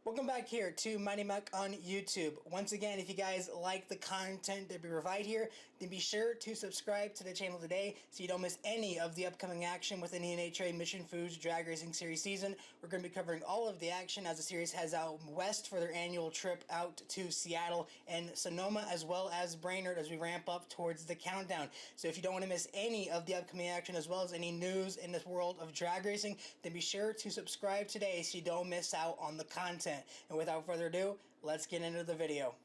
Welcome back here to Mighty Muck on YouTube. Once again, if you guys like the content that we provide here, then be sure to subscribe to the channel today so you don't miss any of the upcoming action within the NHRA Mission Foods Drag Racing Series season. We're going to be covering all of the action as the series heads out west for their annual trip out to Seattle and Sonoma, as well as Brainerd as we ramp up towards the countdown. So if you don't want to miss any of the upcoming action as well as any news in this world of drag racing, then be sure to subscribe today so you don't miss out on the content. And without further ado, let's get into the video.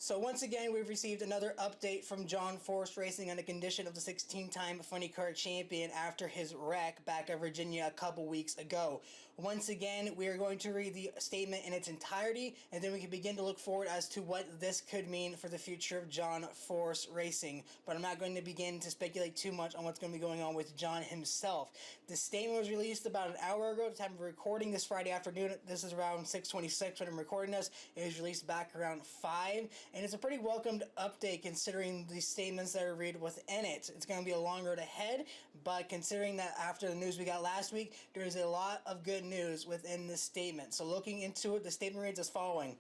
So once again, we've received another update from John Force Racing on the condition of the 16-time funny car champion after his wreck back at Virginia a couple weeks ago. Once again, we are going to read the statement in its entirety, and then we can begin to look forward as to what this could mean for the future of John Force Racing. But I'm not going to begin to speculate too much on what's going to be going on with John himself. The statement was released about an hour ago at the time of recording this Friday afternoon. This is around 6:26 when I'm recording this. It was released back around 5. And it's a pretty welcomed update considering the statements that are read within it. It's going to be a long road ahead, but considering that after the news we got last week, there is a lot of good news within this statement. So looking into it, the statement reads as following.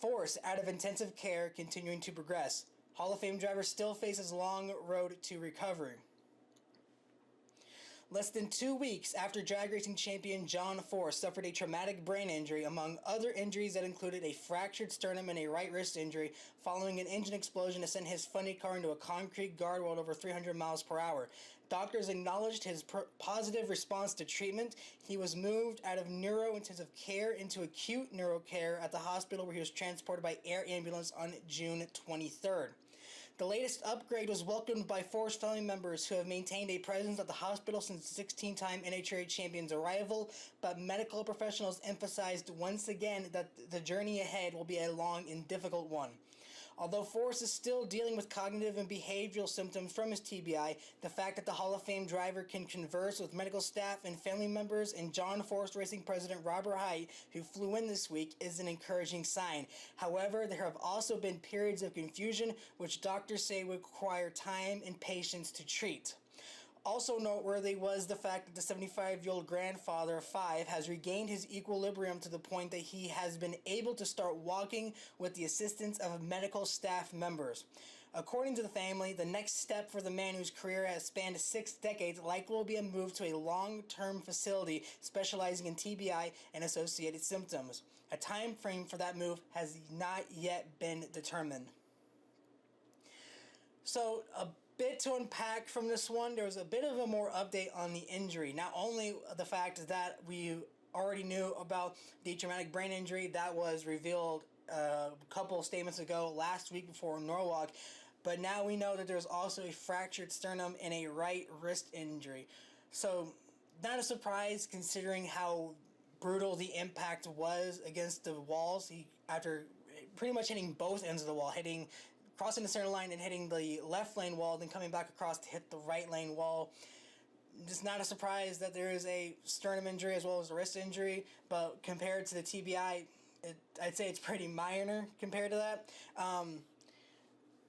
Force out of intensive care, continuing to progress. Hall of Fame driver still faces long road to recovery. Less than 2 weeks after drag racing champion John Force suffered a traumatic brain injury, among other injuries that included a fractured sternum and a right wrist injury following an engine explosion that sent his funny car into a concrete guardrail at over 300 miles per hour. Doctors acknowledged his positive response to treatment. He was moved out of neuro-intensive care into acute neuro care at the hospital where he was transported by air ambulance on June 23rd. The latest upgrade was welcomed by Force family members who have maintained a presence at the hospital since the 16-time NHRA champion's arrival, but medical professionals emphasized once again that the journey ahead will be a long and difficult one. Although Force is still dealing with cognitive and behavioral symptoms from his TBI, the fact that the Hall of Fame driver can converse with medical staff and family members and John Force Racing President Robert Hight, who flew in this week, is an encouraging sign. However, there have also been periods of confusion which doctors say require time and patience to treat. Also noteworthy was the fact that the 75-year-old grandfather of 5 has regained his equilibrium to the point that he has been able to start walking with the assistance of medical staff members. According to the family, the next step for the man whose career has spanned 6 decades likely will be a move to a long-term facility specializing in TBI and associated symptoms. A time frame for that move has not yet been determined. So, a bit to unpack from this one. There was a bit of a more update on the injury. Not only the fact that we already knew about the traumatic brain injury that was revealed a couple of statements ago last week before Norwalk, but now we know that there's also a fractured sternum and a right wrist injury. So not a surprise considering how brutal the impact was against the walls. After pretty much hitting both ends of the wall, crossing the center line and hitting the left lane wall, then coming back across to hit the right lane wall. It's not a surprise that there is a sternum injury as well as a wrist injury, but compared to the TBI, I'd say it's pretty minor compared to that.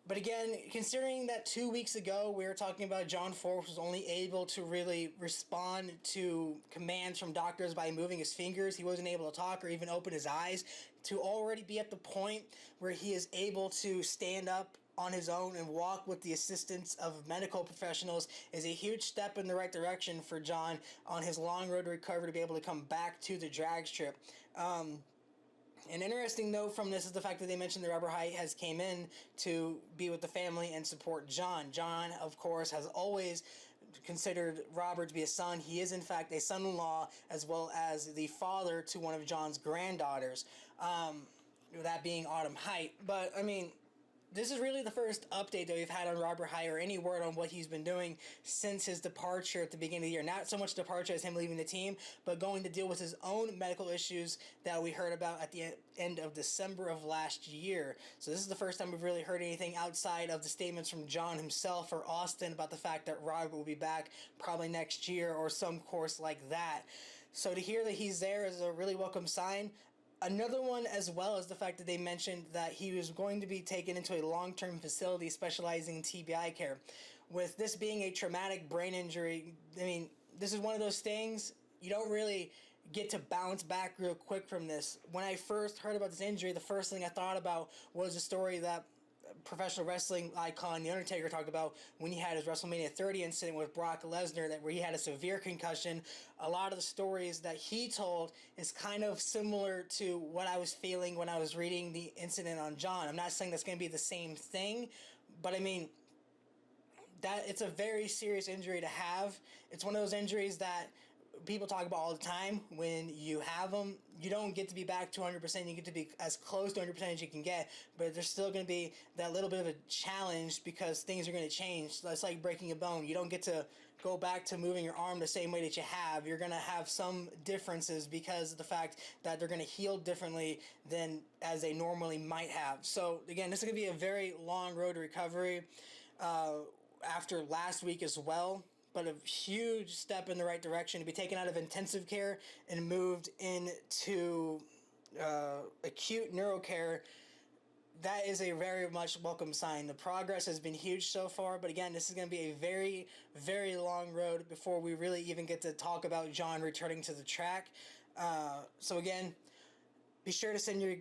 But again, considering that 2 weeks ago we were talking about John Force was only able to really respond to commands from doctors by moving his fingers, he wasn't able to talk or even open his eyes, to already be at the point where he is able to stand up on his own and walk with the assistance of medical professionals is a huge step in the right direction for John on his long road to recovery to be able to come back to the drag strip. An interesting note from this is the fact that they mentioned that Robert Hight has came in to be with the family and support John. John, of course, has always considered Robert to be a son. He is, in fact, a son-in-law as well as the father to one of John's granddaughters, that being Autumn Hight. But, I mean, this is really the first update that we've had on Robert Hight or any word on what he's been doing since his departure at the beginning of the year. Not so much departure as him leaving the team, but going to deal with his own medical issues that we heard about at the end of December of last year. So this is the first time we've really heard anything outside of the statements from John himself or Austin about the fact that Robert will be back probably next year or some course like that. So to hear that he's there is a really welcome sign. Another one as well is the fact that they mentioned that he was going to be taken into a long-term facility specializing in TBI care. With this being a traumatic brain injury, I mean, this is one of those things you don't really get to bounce back real quick from this. When I first heard about this injury, the first thing I thought about was a story that professional wrestling icon The Undertaker talked about when he had his WrestleMania 30 incident with Brock Lesnar, where he had a severe concussion. A lot of the stories that he told is kind of similar to what I was feeling when I was reading the incident on John. I'm not saying that's going to be the same thing, but I mean, that it's a very serious injury to have. It's one of those injuries that people talk about all the time. When you have them, you don't get to be back to 100%. You get to be as close to 100% as you can get, but there's still going to be that little bit of a challenge because things are going to change. It's like breaking a bone. You don't get to go back to moving your arm the same way that you have. You're going to have some differences because of the fact that they're going to heal differently than as they normally might have. So again, this is going to be a very long road to recovery after last week as well. But a huge step in the right direction to be taken out of intensive care and moved into acute neurocare. That is a very much welcome sign. The progress has been huge so far, but again, this is going to be a very, very long road before we really even get to talk about John returning to the track. So again, be sure to send your,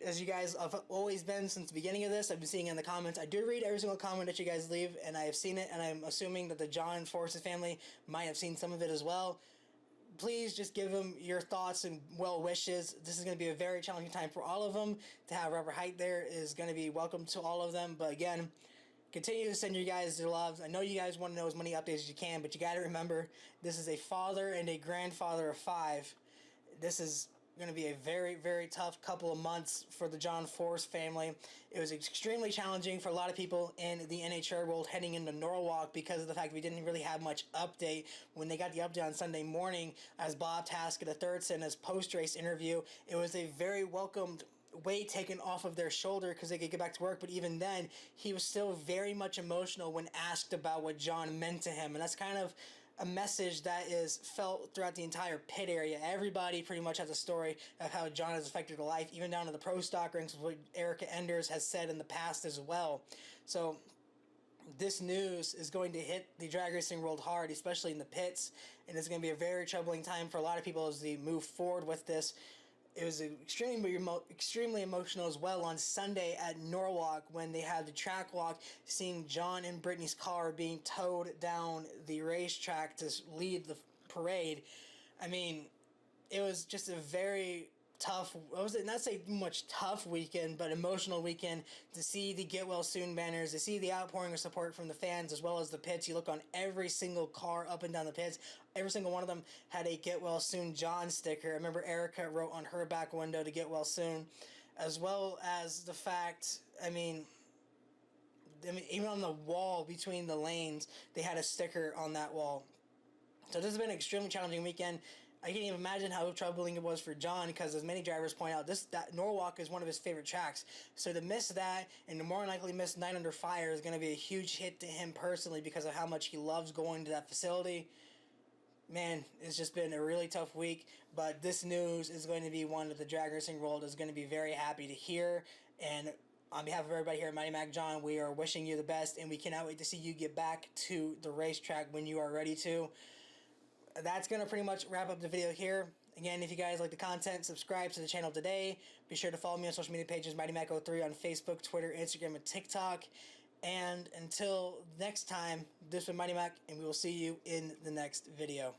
as you guys have always been since the beginning of this, I've been seeing in the comments. I do read every single comment that you guys leave, and I have seen it, and I'm assuming that the John Forces family might have seen some of it as well. Please just give them your thoughts and well wishes. This is going to be a very challenging time for all of them. To have Robert Height there is going to be welcome to all of them. But again, continue to send you guys their loves. I know you guys want to know as many updates as you can, but you got to remember, this is a father and a grandfather of 5. This is going to be a very, very tough couple of months for the John Force family. It was extremely challenging for a lot of people in the NHRA world heading into Norwalk because of the fact we didn't really have much update. When they got the update on Sunday morning, as Bob Taskett III said in his post-race interview, it was a very welcomed weight taken off of their shoulder because they could get back to work. But even then, he was still very much emotional when asked about what John meant to him. And that's kind of a message that is felt throughout the entire pit area. Everybody pretty much has a story of how John has affected their life, even down to the pro stock ranks, what Erica Enders has said in the past as well. So this news is going to hit the drag racing world hard, especially in the pits, and it's going to be a very troubling time for a lot of people as they move forward with this. It was extremely emotional as well on Sunday at Norwalk when they had the track walk, seeing John and Brittany's car being towed down the racetrack to lead the parade. I mean, it was just a very tough, I was not say much tough weekend, but emotional weekend to see the Get Well Soon banners, to see the outpouring of support from the fans as well as the pits. You look on every single car up and down the pits, every single one of them had a Get Well Soon John sticker. I remember Erica wrote on her back window to Get Well Soon, as well as the fact, I mean, even on the wall between the lanes, they had a sticker on that wall. So this has been an extremely challenging weekend. I can't even imagine how troubling it was for John because, as many drivers point out, that Norwalk is one of his favorite tracks. So to miss that and to more than likely miss Night Under Fire is going to be a huge hit to him personally because of how much he loves going to that facility. Man, it's just been a really tough week, but this news is going to be one that the drag racing world is going to be very happy to hear. And on behalf of everybody here at Mighty Mac John, we are wishing you the best, and we cannot wait to see you get back to the racetrack when you are ready to. That's going to pretty much wrap up the video here. Again, if you guys like the content, subscribe to the channel today. Be sure to follow me on social media pages, Mighty Mac 03 on Facebook, Twitter, Instagram, and TikTok. And until next time, this has been Mighty Mac, and we will see you in the next video.